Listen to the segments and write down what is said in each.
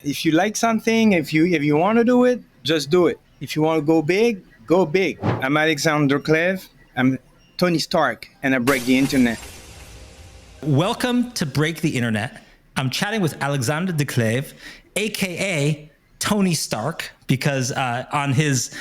If you like something, if you want to do it, just do it. If you want to go big, go big. I'm Alexander Cleve. I'm Tony Stark, and I break the internet. Welcome to Break the Internet. I'm chatting with Alexander de Cleve, aka Tony Stark, because on his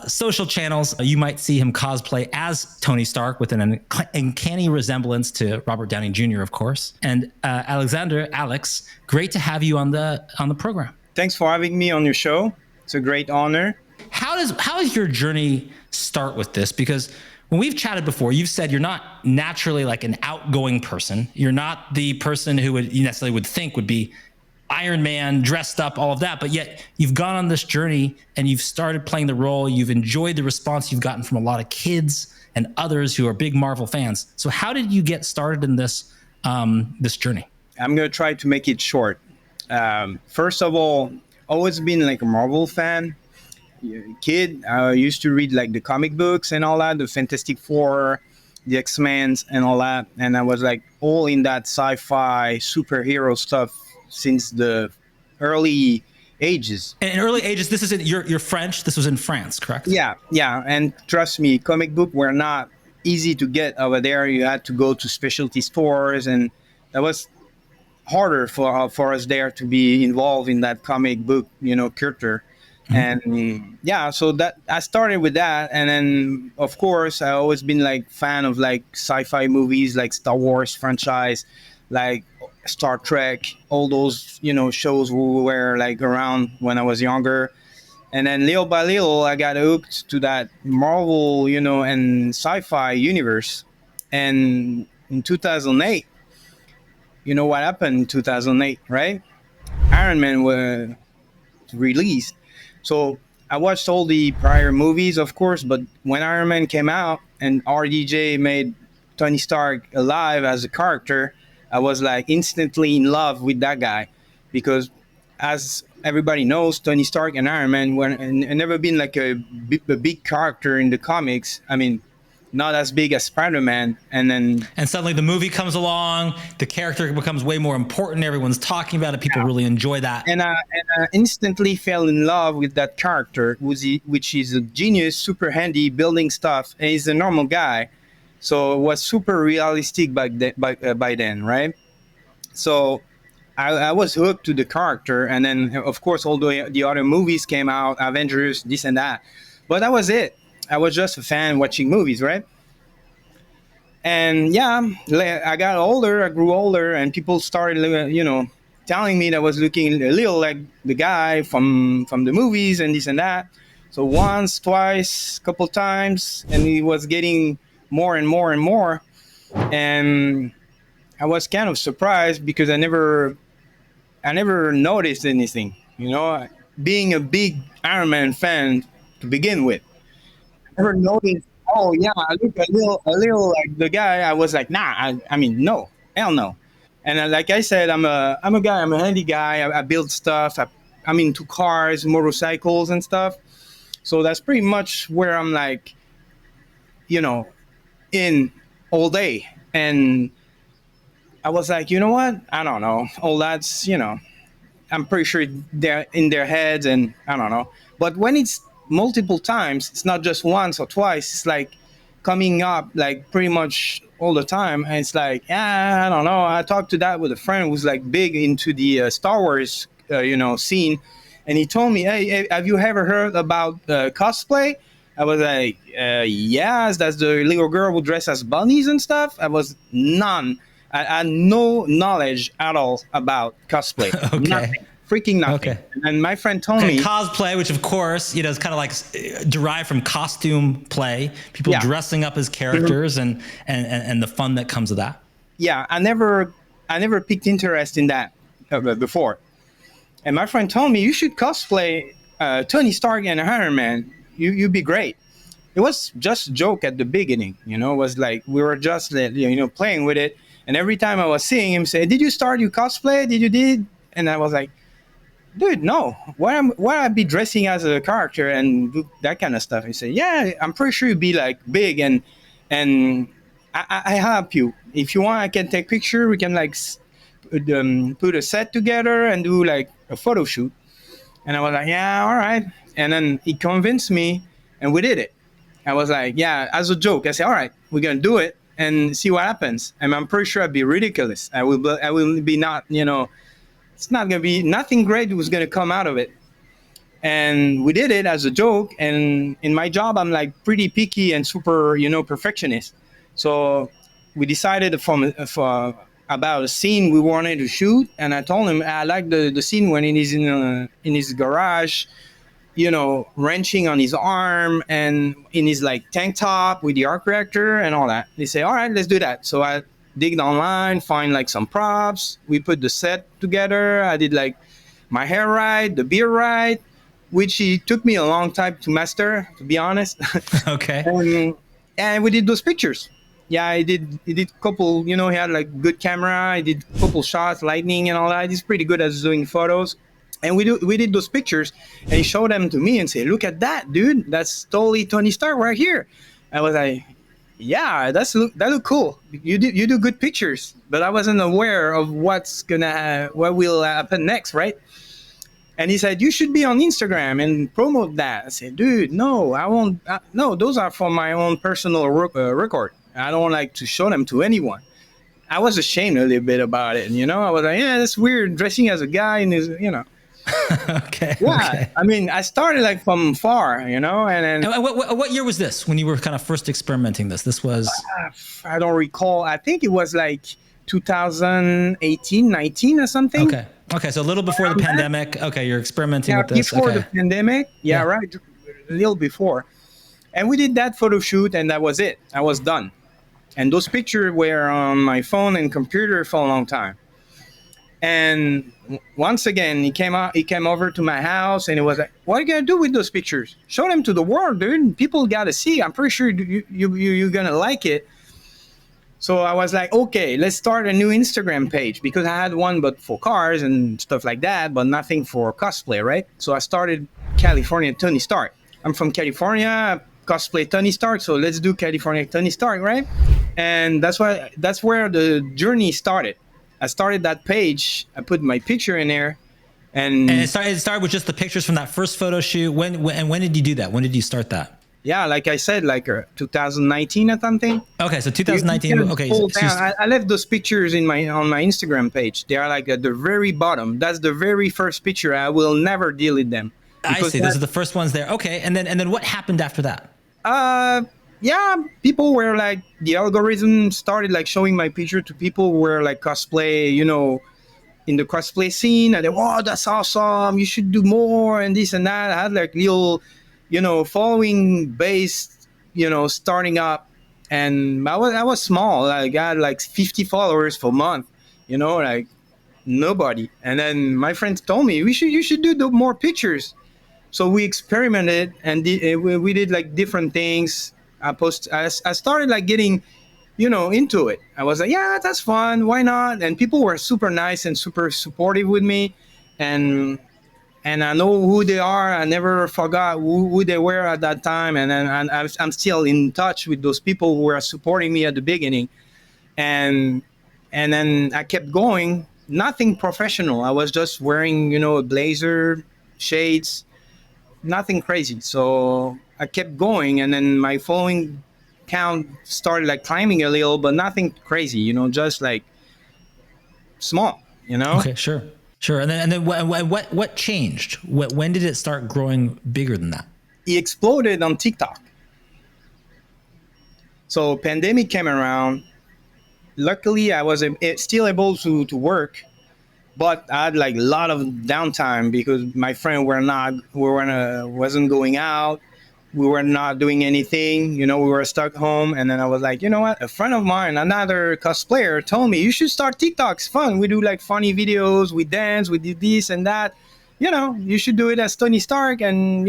social channels, you might see him cosplay as Tony Stark with an uncanny resemblance to Robert Downey Jr., of course. And Alexander, Alex, great to have you on the program. Thanks for having me on your show. It's a great honor. How does your journey start with this? Because when we've chatted before, you've said you're not naturally like an outgoing person. You're not the person who you necessarily would think would be Iron Man, dressed up, all of that. But yet you've gone on this journey and you've started playing the role. You've enjoyed the response you've gotten from a lot of kids and others who are big Marvel fans. So how did you get started in this journey? I'm going to try to make it short. First of all, always been like a Marvel fan. Kid, I used to read like the comic books and all that, the Fantastic Four, the X-Men and all that. And I was like all in that sci-fi superhero stuff since the early ages. And in early ages, this isn't, you're French. This was in France, correct? Yeah. And trust me, comic book were not easy to get over there. You had to go to specialty stores, and that was harder for us there to be involved in that comic book, culture. And so that I started with that, and then of course I always been like fan of like sci-fi movies, like Star Wars franchise, like Star Trek, all those shows were like around when I was younger. And then little by little I got hooked to that Marvel, and sci-fi universe. And in 2008, you know what happened in 2008, right? Iron Man was released. So I watched all the prior movies, of course, but when Iron Man came out and RDJ made Tony Stark alive as a character, I was like instantly in love with that guy, because as everybody knows, Tony Stark and Iron Man were never been like a big character in the comics. I mean, not as big as Spider-Man, and suddenly the movie comes along, the character becomes way more important, everyone's talking about it, people really enjoy that. And I instantly fell in love with that character, which is a genius, super handy, building stuff, and he's a normal guy. So it was super realistic by then, right? So I was hooked to the character, and then of course all the other movies came out, Avengers, this and that. But that was it. I was just a fan watching movies, right? And I got older, I grew older, and people started, telling me that I was looking a little like the guy from the movies and this and that. So once, twice, couple times, and it was getting more and more and more. And I was kind of surprised because I never noticed anything, being a big Iron Man fan to begin with. Never noticed. Oh yeah, I look a little like the guy. I was like, nah. I mean, no, hell no. And like I said, I'm a guy. I'm a handy guy. I build stuff. I'm into cars, motorcycles, and stuff. So that's pretty much where I'm like, in all day. And I was like, you know what? I don't know. All that's I'm pretty sure they're in their heads, and I don't know. But when it's multiple times, it's not just once or twice. It's like coming up like pretty much all the time, and it's like, I don't know. I talked to that with a friend who's like big into the Star Wars, scene, and he told me, hey, have you ever heard about cosplay? I was like, yes, that's the little girl who dress as bunnies and stuff. I was none. I had no knowledge at all about cosplay. Okay. Nothing. Freaking nothing. Okay. And my friend told me cosplay, which of course, is kind of like derived from costume play, people dressing up as characters, and the fun that comes with that. Yeah, I never picked interest in that before. And my friend told me, you should cosplay Tony Stark and Iron Man. You'd be great. It was just a joke at the beginning, it was like we were just playing with it. And every time I was seeing him say, did you start your cosplay? Did you did? And I was like, dude, no. Why I be dressing as a character and do that kind of stuff? He said, yeah, I'm pretty sure you'd be like big, and I help you. If you want, I can take picture. We can like put a set together and do like a photo shoot. And I was like, yeah, all right. And then he convinced me, and we did it. I was like, yeah, as a joke. I said, all right, we're gonna do it and see what happens. And I'm pretty sure I'd be ridiculous. I will be not, it's not gonna be nothing great was gonna come out of it. And we did it as a joke. And in my job, I'm like pretty picky and super, perfectionist. So we decided for about a scene we wanted to shoot, and I told him I like the scene when he's in his garage, wrenching on his arm and in his like tank top with the arc reactor and all that. They say, all right, let's do that. So I digged online, find like some props. We put the set together. I did like my hair right, the beard right, which it took me a long time to master, to be honest. Okay. And we did those pictures. Yeah, he did couple, he had like good camera. He did couple shots, lightning and all that. He's pretty good at doing photos. And we did those pictures, and he showed them to me and said, look at that, dude. That's totally Tony Stark right here. I was like, yeah, that look cool. You do good pictures, but I wasn't aware of what will happen next, right? And he said, you should be on Instagram and promote that. I said, dude, no, I won't. No, those are for my own personal record. I don't like to show them to anyone. I was ashamed a little bit about it. I was like, yeah, that's weird dressing as a guy and Okay. Yeah. Okay. I mean, I started like from far, and then And what year was this when you were kind of first experimenting this? This was, I don't recall. I think it was like 2018, 19 or something. okay. Okay. So a little before the pandemic. Okay. You're experimenting Yeah, with this. before Okay. the pandemic. Yeah, Yeah. right. A little before. And we did that photo shoot, and that was it. I was done. And those pictures were on my phone and computer for a long time. And once again, he came over to my house, and he was like, what are you going to do with those pictures? Show them to the world, dude. People got to see. I'm pretty sure you're going to like it. So I was like, okay, let's start a new Instagram page, because I had one but for cars and stuff like that, but nothing for cosplay, right? So I started California Tony Stark. I'm from California, cosplay Tony Stark, so let's do California Tony Stark, right? And that's where the journey started. I started that page. I put my picture in there, and it started with just the pictures from that first photo shoot. When did you do that? When did you start that? yeah, like I said, like 2019 or something. Okay, so 2019. Okay, I left those pictures on my Instagram page. They are like at the very bottom. That's the very first picture. I will never delete them. I see. Those are the first ones there. Okay, and then what happened after that? Yeah, people were like, the algorithm started like showing my picture to people who were like cosplay, in the cosplay scene, and they, wow, that's awesome, you should do more and this and that. I had like little, following based, starting up, and I was small. Like, I had like 50 followers for a month, like nobody. And then my friends told me you should do more pictures. So we experimented, and we did like different things. I started like getting, into it. I was like, yeah, that's fun. Why not? And people were super nice and super supportive with me. And I know who they are. I never forgot who they were at that time. And then I'm still in touch with those people who were supporting me at the beginning. And then I kept going. Nothing professional. I was just wearing, a blazer, shades, nothing crazy. So I kept going, and then my following count started like climbing a little, but nothing crazy, just like small, Okay, sure. And then what changed? When did it start growing bigger than that? It exploded on TikTok. So pandemic came around. Luckily, I was still able to work, but I had like a lot of downtime because my friend wasn't going out. We were not doing anything. We were stuck home. And then I was like, you know what? A friend of mine, another cosplayer, told me, you should start TikTok. It's fun. We do like funny videos. We dance. We do this and that. You should do it as Tony Stark and,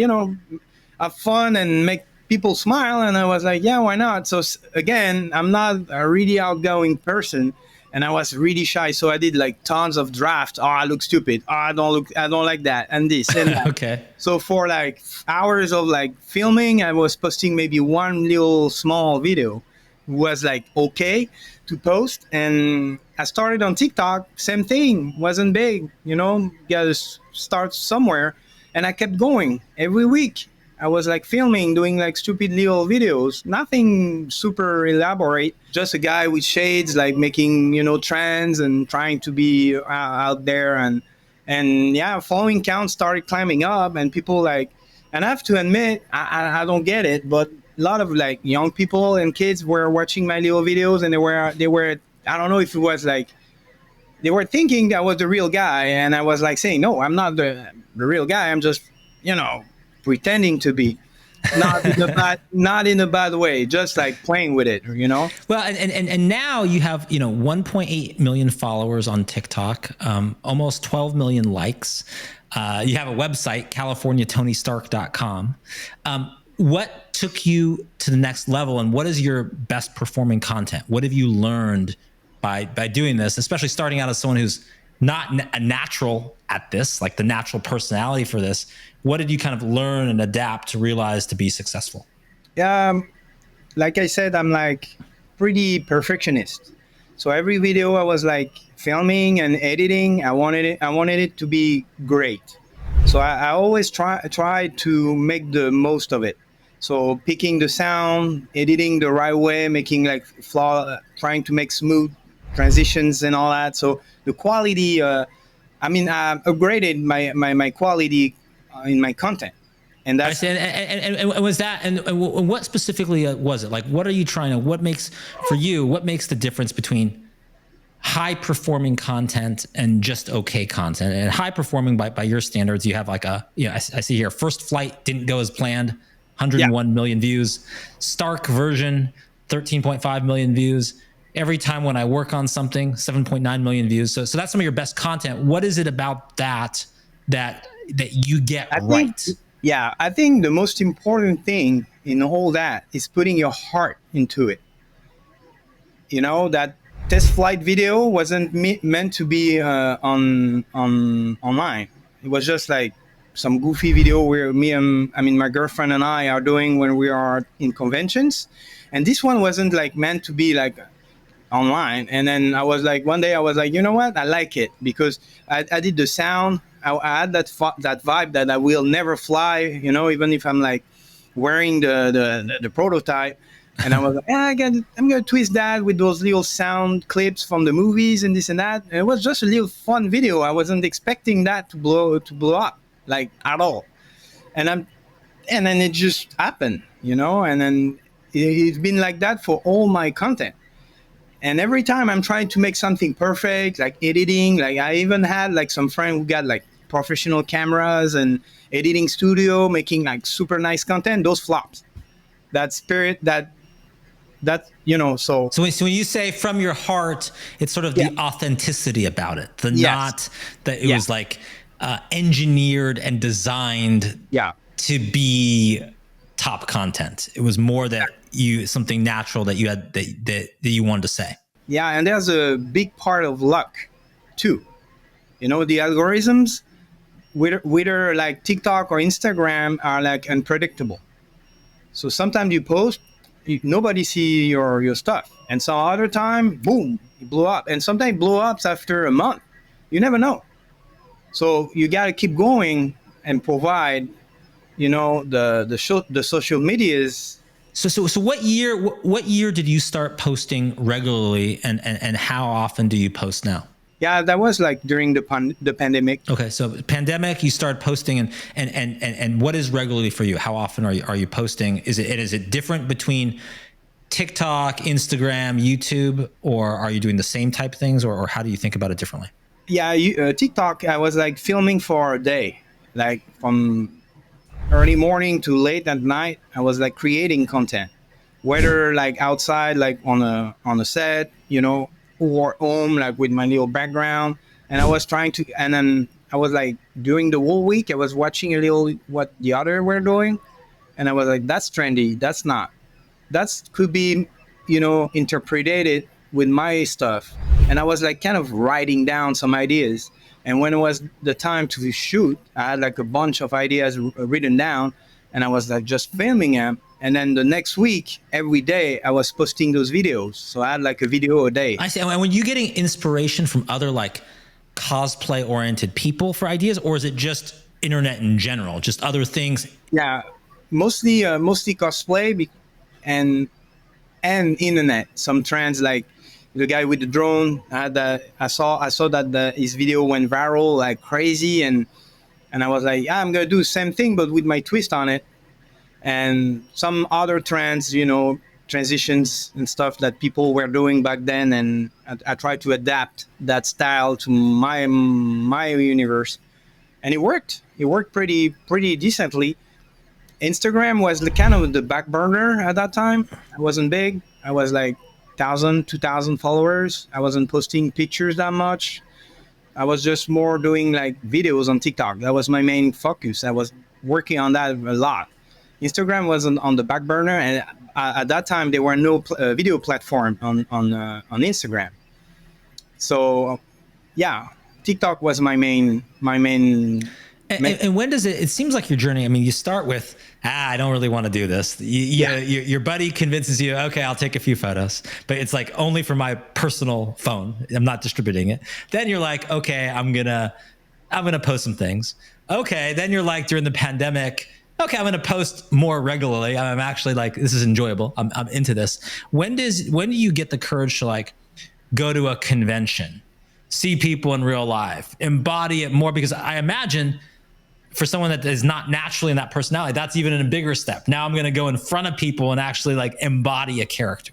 have fun and make people smile. And I was like, yeah, why not? So again, I'm not a really outgoing person, and I was really shy. So I did like tons of drafts. Oh, I look stupid. Oh, I don't like that. And this and that. Okay. So for like hours of like filming, I was posting maybe one little small video. It was like okay to post. And I started on TikTok, same thing, wasn't big, you gotta start somewhere. And I kept going every week. I was like filming, doing like stupid little videos, nothing super elaborate, just a guy with shades, like making, trends and trying to be out there. And yeah, following count started climbing up, and people like, and I have to admit, I don't get it, but a lot of like young people and kids were watching my little videos, and they were I don't know if it was like they were thinking I was the real guy, and I was like saying, no, I'm not the real guy. I'm just pretending to be, not in a bad way, just like playing with it. Well, and now you have 1.8 million followers on TikTok, almost 12 million likes. You have a website, CaliforniaTonyStark.com. What took you to the next level, and what is your best performing content? What have you learned by doing this, especially starting out as someone who's not a natural at this, like the natural personality for this? What did you kind of learn and adapt to realize to be successful? Like I said, I'm like pretty perfectionist. So every video I was like filming and editing, I wanted it to be great. So I always try to make the most of it. So picking the sound, editing the right way, making like trying to make smooth transitions and all that. So the quality, I upgraded my quality in my content. And that's and was that, and what specifically was it? Like, what are you trying to, what makes the difference between high performing content and just okay content? And high performing by your standards, you have like I see here, First Flight didn't go as planned, 101 million views. Stark version, 13.5 million views. Every time when I work on something, 7.9 million views. So that's some of your best content. What is it about that you get right? I think the most important thing in all that is putting your heart into it. That test flight video wasn't meant to be online. It was just like some goofy video where my girlfriend and I are doing when we are in conventions. And this one wasn't like meant to be like online. And then I was like, one day I was like, you know what? I like it because I did the sound. I had that vibe that I will never fly, even if I'm like wearing the prototype. And I was like, I'm going to twist that with those little sound clips from the movies and this and that. And it was just a little fun video. I wasn't expecting that to blow up like at all. And then it just happened, and then it's been like that for all my content. And every time I'm trying to make something perfect, like editing, like I even had like some friend who got like professional cameras and editing studio, making like super nice content, those flops. That spirit, so when you say from your heart, it's sort of the authenticity about it, not that it was like engineered and designed to be top content. It was more that something natural that you had that you wanted to say. Yeah, and there's a big part of luck too. The algorithms, whether like TikTok or Instagram, are like unpredictable. So sometimes you post, nobody see your stuff, and some other time, boom, it blew up. And sometimes it blow up after a month. You never know. So you got to keep going and provide, the social medias. So what year did you start posting regularly, and how often do you post now? Yeah, that was like during the pandemic. Okay, so pandemic, you started posting, and what is regularly for you? How often are you posting? Is it different between TikTok, Instagram, YouTube, or are you doing the same type things, or how do you think about it differently? Yeah, TikTok, I was like filming for a day, like from early morning to late at night. I was like creating content, whether like outside, like on a set, or home, like with my little background. And I was trying to, and then I was like, during the whole week, I was watching a little what the other were doing. And I was like, that's trendy. That's not. That could be, interpreted with my stuff. And I was like kind of writing down some ideas. And when it was the time to shoot, I had like a bunch of ideas written down, and I was like just filming them. And then the next week, every day, I was posting those videos. So I had like a video a day. I see. And when you getting inspiration from other like cosplay oriented people for ideas, or is it just internet in general, just other things? Yeah, mostly cosplay and internet. Some trends like the guy with the drone. I saw that his video went viral like crazy, and I was like, yeah, I'm gonna do the same thing but with my twist on it. And some other trends, transitions and stuff that people were doing back then, and I tried to adapt that style to my universe, and it worked. It worked pretty decently. Instagram was kind of the back burner at that time. I wasn't big. I was like 1,000, 2,000 followers. I wasn't posting pictures that much. I was just more doing like videos on TikTok. That was my main focus. I was working on that a lot. Instagram was on the back burner, and at that time there were no video platform on Instagram. So yeah, TikTok was my main. And when does it seems like your journey, I mean, you start with, I don't really want to do this. Your buddy convinces you, okay, I'll take a few photos, but it's like only for my personal phone. I'm not distributing it. Then you're like, okay, I'm going to post some things. Okay. Then you're like during the pandemic, okay, I'm going to post more regularly. I'm actually like, this is enjoyable. I'm into this. When do you get the courage to like go to a convention, see people in real life, embody it more? Because I imagine for someone that is not naturally in that personality, that's even in a bigger step. Now I'm going to go in front of people and actually like embody a character.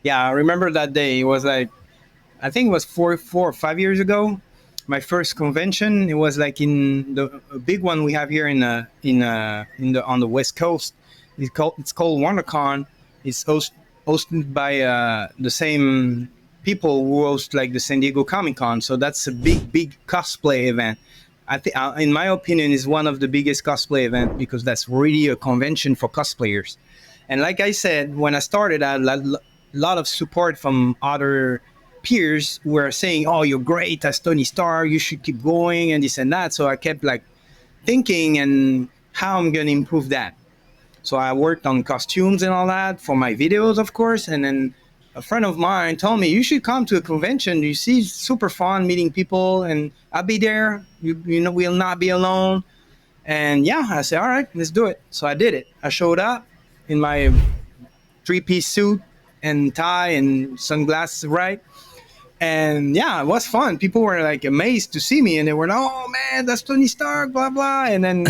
Yeah, I remember that day. It was like, I think it was 4 or 5 years ago. My first convention. It was like in the a big one we have here on the West Coast. It's called WonderCon. It's hosted by the same people who host like the San Diego Comic Con. So that's a big cosplay event. I think, in my opinion, is one of the biggest cosplay event because that's really a convention for cosplayers. And like I said, when I started, I had a lot of support from other peers who were saying, "Oh, you're great as Tony Stark. You should keep going," and this and that. So I kept like thinking and how I'm gonna improve that. So I worked on costumes and all that for my videos, of course. And then a friend of mine told me, you should come to a convention. You see, it's super fun meeting people, and I'll be there. We'll not be alone. And yeah, I said, all right, let's do it. So I did it. I showed up in my three-piece suit and tie and sunglasses, right? And yeah, it was fun. People were like amazed to see me, and they were, oh man, that's Tony Stark, blah blah. And then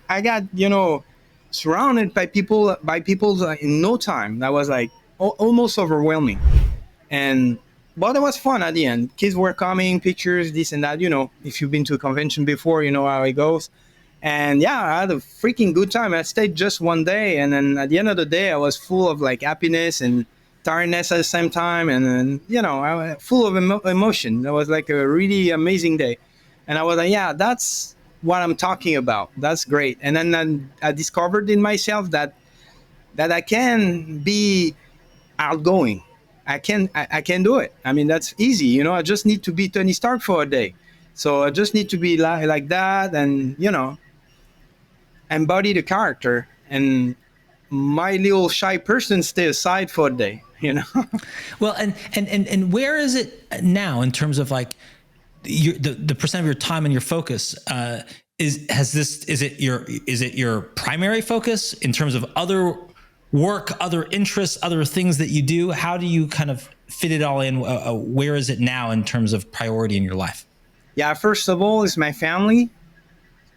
I got surrounded by people in no time. That was like almost overwhelming. And but it was fun at the end. Kids were coming, pictures, this and that. If you've been to a convention before, you know how it goes. And yeah, I had a freaking good time. I stayed just one day, and then at the end of the day, I was full of like happiness and tiredness at the same time, and then I was full of emotion. That was like a really amazing day, and I was like, yeah, that's what I'm talking about. That's great. And then I discovered in myself that I can be outgoing. I can do it. I mean, that's easy. I just need to be Tony Stark for a day. So I just need to be like that, and embody the character, and my little shy person stay aside for a day. Well, and where is it now in terms of like the percent of your time and your focus? Is it your primary focus in terms of other work, other interests, other things that you do? How do you kind of fit it all in? Where is it now in terms of priority in your life? Yeah, first of all, is my family.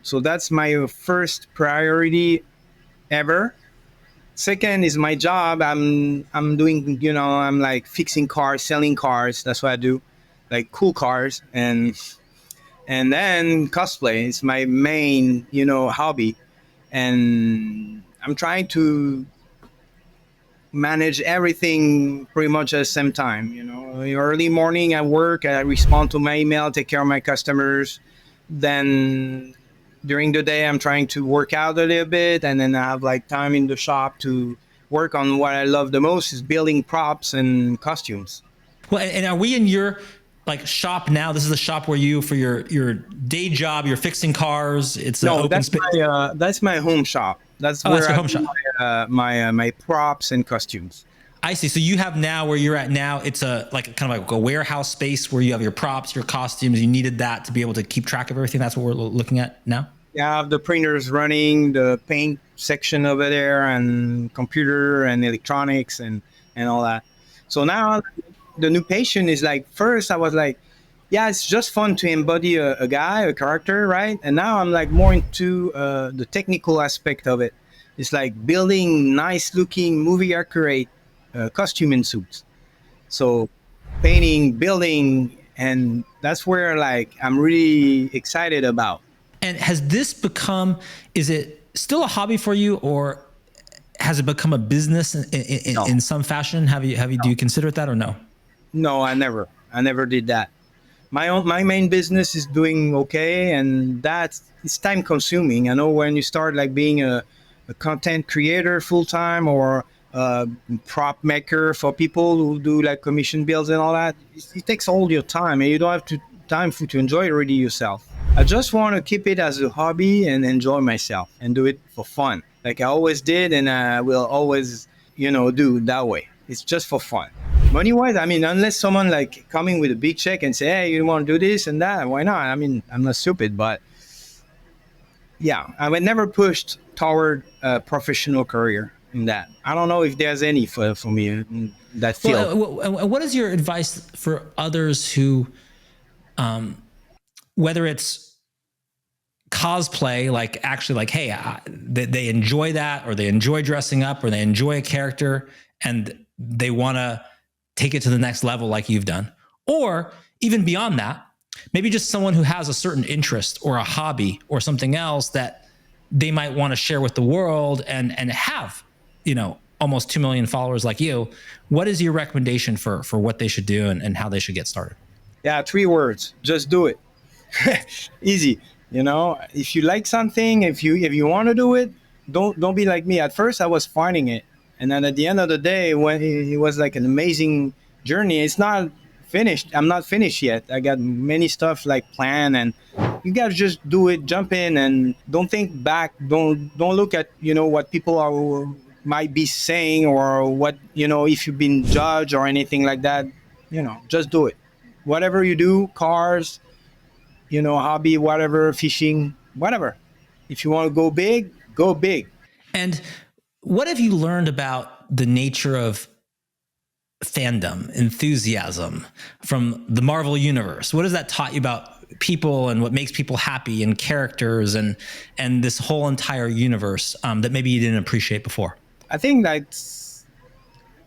So that's my first priority ever. Second is my job. I'm doing, I'm like fixing cars, selling cars. That's what I do, like cool cars. And then cosplay is my main, hobby. And I'm trying to manage everything pretty much at the same time. Early morning at work, I respond to my email, take care of my customers. Then during the day, I'm trying to work out a little bit, and then I have like time in the shop to work on what I love the most, is building props and costumes. Well, and are we in your like shop now? This is a shop where you, for your day job, you're fixing cars. It's an No, open space. that's my home shop. That's Oh, that's where your I home do shop. my props and costumes. I see. So you have now, where you're at now, it's a like kind of like a warehouse space where you have your props, your costumes. You needed that to be able to keep track of everything. That's what we're looking at now. Yeah, I have the printers running, the paint section over there, and computer and electronics and all that. So now the new patient is like, first I was like, yeah, it's just fun to embody a guy, a character, right? And now I'm like more into the technical aspect of it. It's like building nice looking, movie accurate costume and suits. So painting, building, and that's where like I'm really excited about. And has this become, is it still a hobby for you, or has it become a business No, in some fashion? Do you consider it that, or no? no, I never did that. My main business is doing okay, and that's it's time consuming. I know when you start like being a content creator full time, or a prop maker for people who do like commission bills and all that, it takes all your time, and you don't have to time to enjoy it really yourself. I just want to keep it as a hobby and enjoy myself and do it for fun, like I always did, and I will always, do that way. It's just for fun. Money wise, I mean, unless someone like coming with a big check and say, "Hey, you want to do this and that?" Why not? I mean, I'm not stupid, but yeah, I would never pushed toward a professional career in that. I don't know if there's any for me in that field. Well, what is your advice for others who, whether it's cosplay, like actually like, hey, they enjoy that, or they enjoy dressing up, or they enjoy a character, and they want to take it to the next level like you've done, or even beyond that, maybe just someone who has a certain interest or a hobby or something else that they might want to share with the world, and have, almost 2 million followers like you. What is your recommendation for what they should do, and how they should get started? Yeah, 3 words: just do it. Easy. If you like something, if you want to do it, don't be like me. At first, I was finding it, and then at the end of the day, when it was like an amazing journey, it's not finished. I'm not finished yet. I got many stuff like planned, and you gotta just do it. Jump in and don't think back. Don't look at what people are might be saying, or what if you've been judged or anything like that. Just do it. Whatever you do, cars, hobby, whatever, fishing, whatever. If you want to go big, go big. And what have you learned about the nature of fandom, enthusiasm from the Marvel universe? What has that taught you about people, and what makes people happy, and characters, and this whole entire universe, that maybe you didn't appreciate before? I think that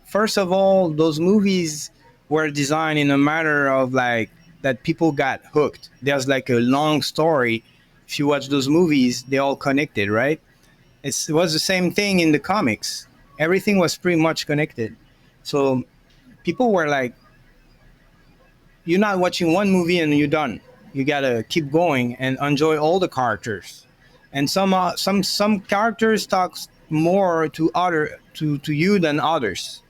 first of all, those movies were designed in a matter of like that people got hooked. There's like a long story. If you watch those movies, they all connected, right? It was the same thing in the comics. Everything was pretty much connected. So people were like, you're not watching one movie and you're done. You gotta keep going and enjoy all the characters. And some characters talk more to you than others.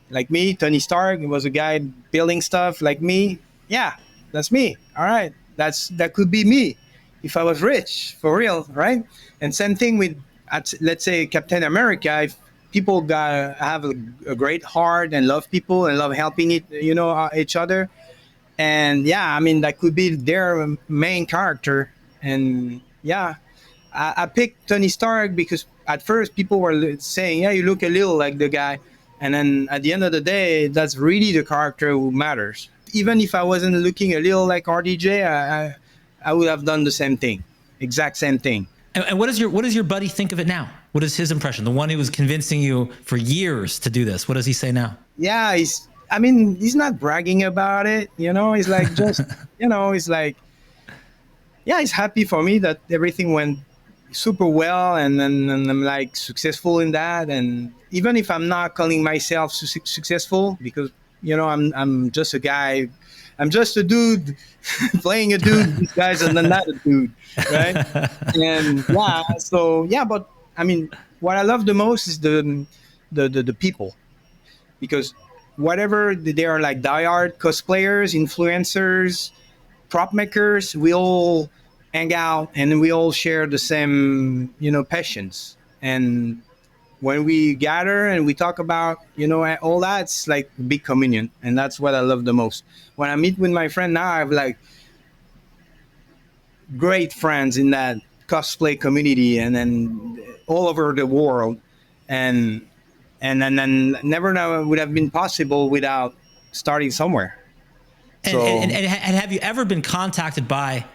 Like me, Tony Stark was a guy building stuff like me. Yeah, that's me. All right, that could be me if I was rich for real, right? And same thing with, let's say, Captain America. If people got have a great heart and love people and love helping each other, and yeah, I mean that could be their main character. And yeah, I picked Tony Stark because at first people were saying, yeah, you look a little like the guy. And then at the end of the day, that's really the character who matters. Even if I wasn't looking a little like RDJ, I would have done the same thing, exact same thing. And what does your buddy think of it now? What is his impression? The one who was convincing you for years to do this. What does he say now? Yeah, he's not bragging about it. He's like just, he's like, yeah, he's happy for me that everything went super well, and I'm like successful in that. And even if I'm not calling myself successful, because I'm just a guy, I'm just a dude playing a dude. These guys are not a dude, right? And yeah, so yeah, but I mean, what I love the most is the people, because whatever they are, like diehard cosplayers, influencers, prop makers, we all hang out and we all share the same, passions. And when we gather and we talk about, all that, it's like big communion. And that's what I love the most. When I meet with my friend now, I have like great friends in that cosplay community and then all over the world. And then never know would have been possible without starting somewhere. And, So and have you ever been contacted by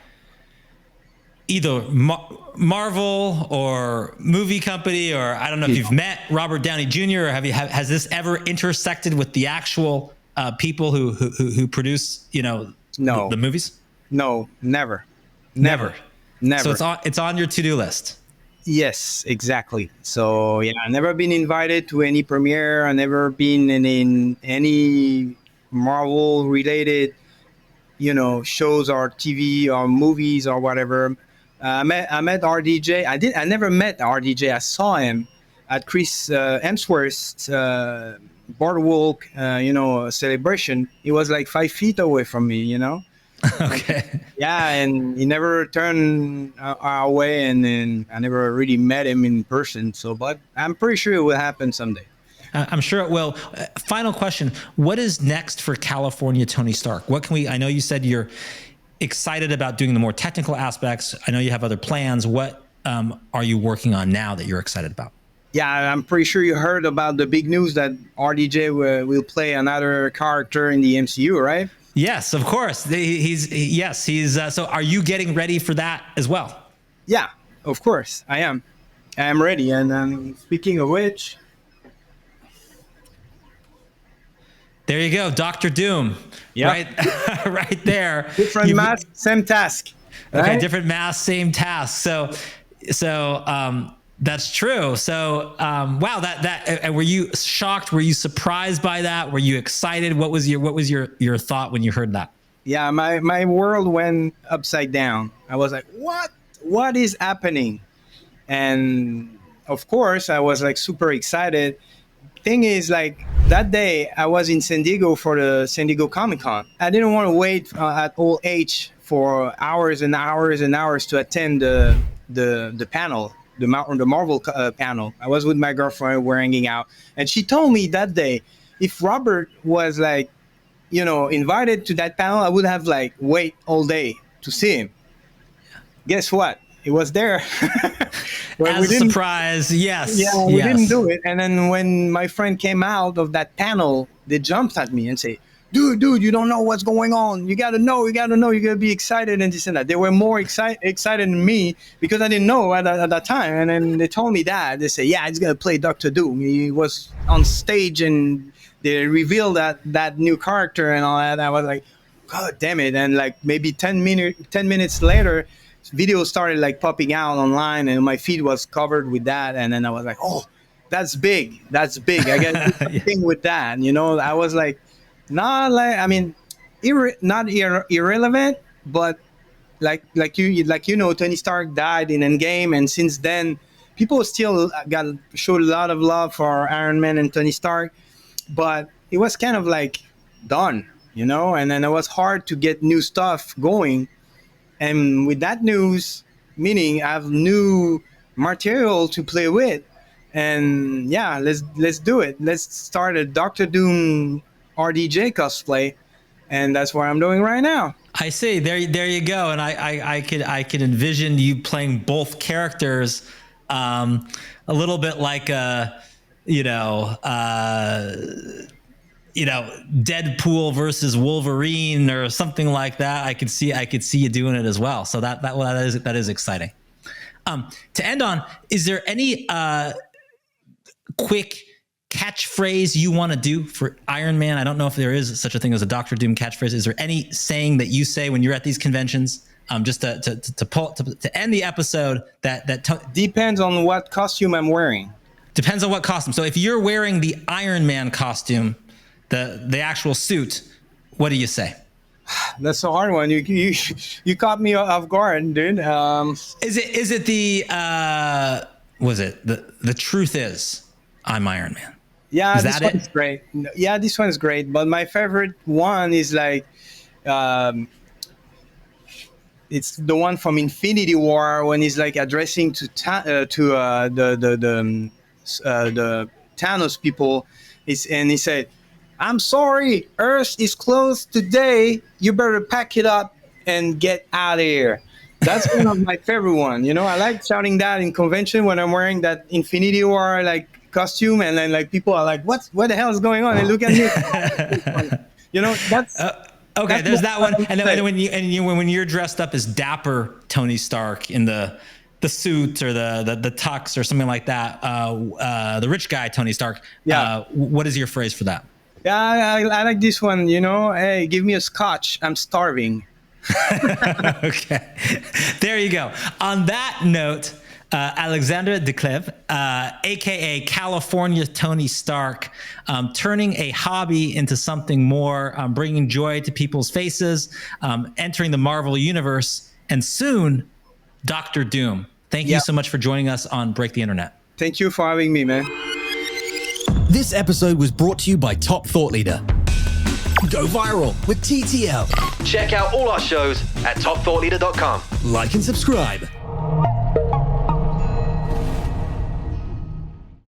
either Marvel or movie company, or I don't know if you've met Robert Downey Jr. or has this ever intersected with the actual people who produce, No. the movies? no, never. Never. Never. So it's on your to-do list. Yes, exactly. So yeah, I never been invited to any premiere. I never been in any Marvel related, shows or TV or movies or whatever. I met RDJ. I never met RDJ. I saw him at Chris Hemsworth's boardwalk, celebration. He was like 5 feet away from me. Okay. Yeah, and he never turned our way, and then I never really met him in person. So, but I'm pretty sure it will happen someday. I'm sure it will. Final question. What is next for California Tony Stark? I know you said you're excited about doing the more technical aspects. I know you have other plans. What are you working on now that you're excited about? Yeah, I'm pretty sure you heard about the big news that RDJ will play another character in the MCU, right? Yes, of course. He's so are you getting ready for that as well? Yeah, of course. I am ready. And speaking of which, there you go, Doctor Doom. Yep. Right, right there. different mask, same task. Okay, Right? different mask, same task. So that's true. So wow, that were you shocked? Were you surprised by that? Were you excited? What was your thought when you heard that? Yeah, my world went upside down. I was like, what is happening? And of course, I was like super excited. Thing is, like that day, I was in San Diego for the San Diego Comic Con. I didn't want to wait at Old H for hours and hours and hours to attend the panel, the Marvel panel. I was with my girlfriend, we're hanging out, and she told me that day, if Robert was like, invited to that panel, I would have like wait all day to see him. Guess what? He was there. As a surprise, yes. Yeah, we yes. didn't do it. And then when my friend came out of that panel, they jumped at me and say, dude, you don't know what's going on. You got to know, you got to be excited and this and that. They were more excited than me because I didn't know at that time. And then they told me that. They say, yeah, he's going to play Doctor Doom. He was on stage and they revealed that new character and all that. I was like, God damn it. And like maybe 10 minutes later, videos started like popping out online and my feed was covered with that. And then I was like, oh, that's big. I got to do something with that. I was like, not like, I mean, not irrelevant, but like Tony Stark died in Endgame, and since then, people still showed a lot of love for Iron Man and Tony Stark, but it was kind of like done, and then it was hard to get new stuff going, and with that news, meaning I have new material to play with, and yeah, let's do it. Let's start a Doctor Doom RDJ cosplay, and that's what I'm doing right now. I see. There you go. And I could envision you playing both characters, a little bit like Deadpool versus Wolverine or something like that. I could see you doing it as well. So that is exciting. To end on, is there any quick catchphrase you want to do for Iron Man? I don't know if there is such a thing as a Doctor Doom catchphrase. Is there any saying that you say when you're at these conventions, just to end the episode? Depends on what costume I'm wearing. Depends on what costume. So if you're wearing the Iron Man costume, the actual suit, what do you say? That's a hard one. You caught me off guard, dude. Is it the truth is I'm Iron Man? Yeah, Is this that one's it? great. Yeah, this one's great. But my favorite one is like, um, it's the one from Infinity War when he's like addressing the Thanos people. And he said, "I'm sorry, Earth is closed today. You better pack it up and get out of here." That's one of my favorite one. You know, I like shouting that in convention when I'm wearing that Infinity War like costume, and then like people are like, What the hell is going on?" And look at me. You know, Okay, that's there's what that I one, would and then say. when you're dressed up as dapper Tony Stark in the suit or the tux or something like that, the rich guy Tony Stark. Yeah. What is your phrase for that? Yeah, I like this one. You know, hey, give me a scotch. I'm starving. Okay, there you go. On that note, Alexandre Declève, aka California Tony Stark, turning a hobby into something more, bringing joy to people's faces, entering the Marvel universe, and soon Doctor Doom. Thank you Yeah. so much for joining us on Break the Internet. Thank you for having me, man. This episode was brought to you by Top Thought Leader. Go viral with TTL. Check out all our shows at topthoughtleader.com. Like and subscribe.